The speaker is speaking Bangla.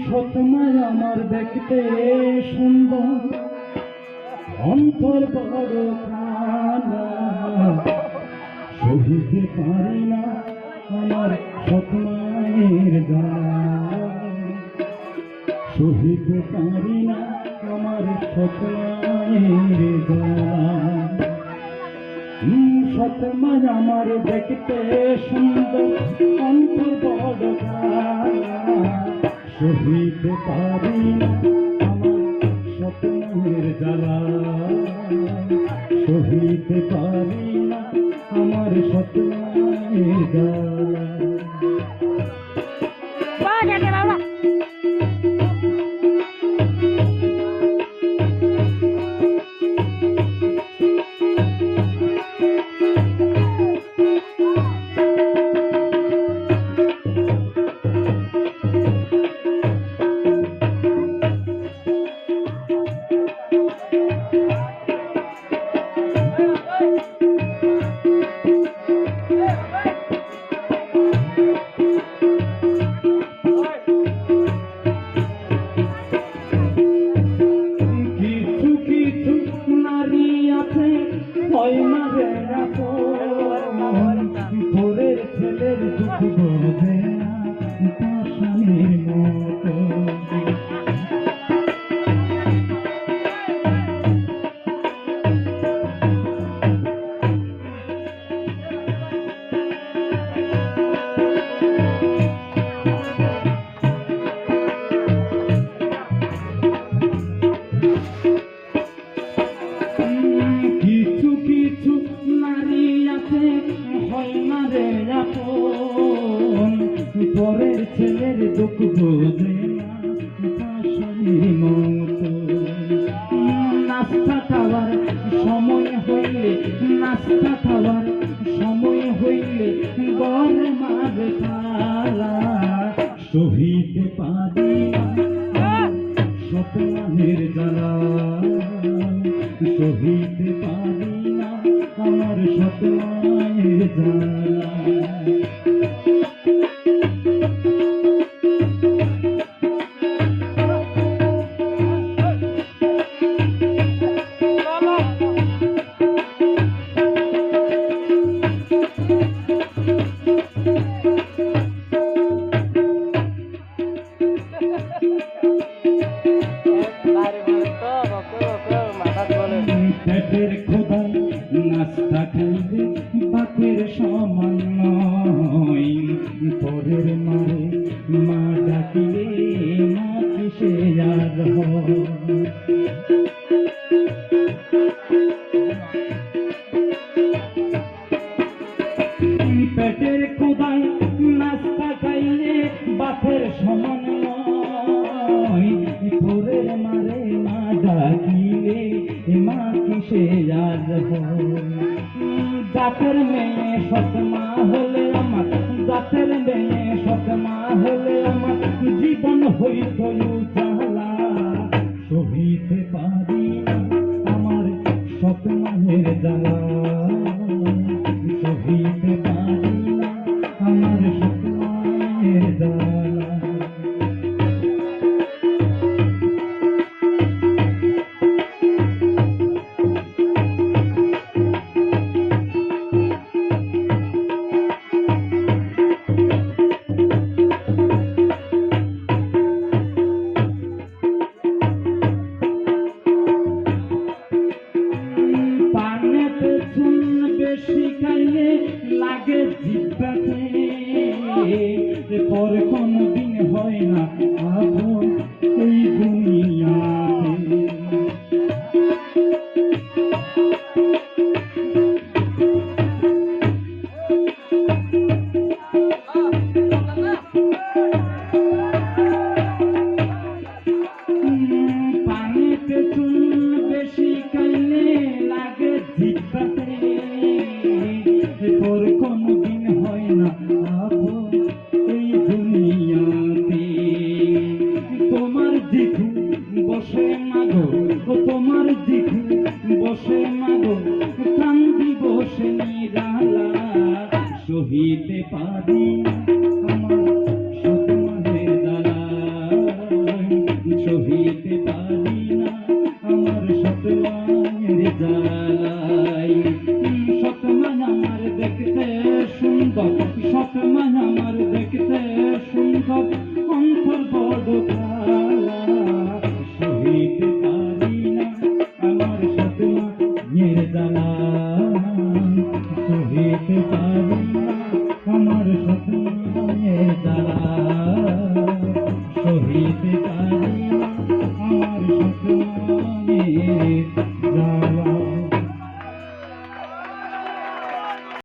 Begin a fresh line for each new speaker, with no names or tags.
সতমায় আমার দেখতে সুন্দর, অন্তর বড় কানা, সহিতে পারি না আমার সতমায়ের জ্বালা, সহিতে পারি না আমার সতমায়ের জ্বালা। সতমায় আমার দেখতে সুন্দর, অন্তর বড় কানা, সহিতে পারি না আমার সতমায়ের জ্বালা, সহিতে পারি না আমার সতমায়ের জ্বালা। ভোরের ছেলের দুঃখ বোঝে না পাষাণের মতো, কিছু কিছু নারী আছে হয় না রে আপন, পরের ছেলের দুঃখ বোঝে না পাষাণের মতো। নাস্তা খাওয়ার সময় হইলে, নাস্তা খাওয়ার সময় হইলে গড় মারে খালা, সহিতে পারি না সতমায়ের জ্বালা, সহিতে পারি না আমার সতমায়ের জ্বালা। পেটের খোদায় নাস্তা খাইলে বাপের সমান নয়, পরের মারে মা ডাকিলে মা কিসে আর হয়। পেটের খোদায় নাস্তা খাইলে বাপের সমান নয়, পরের মারে মা ডাকিলে মা কিসে আর হয়। জাতের মেয়ে সতমা হলে আমার, জাতের মেয়ে সতমা হলে আমার জীবন হইত জ্বালা, সহিতে পারি না আমার সতমায়ের জ্বালা, সহিতে পারি না আমার সতমায়ের জ্বালা। শিখাইলে লাগে জিব্বাতে, পরে কোনদিন হয় না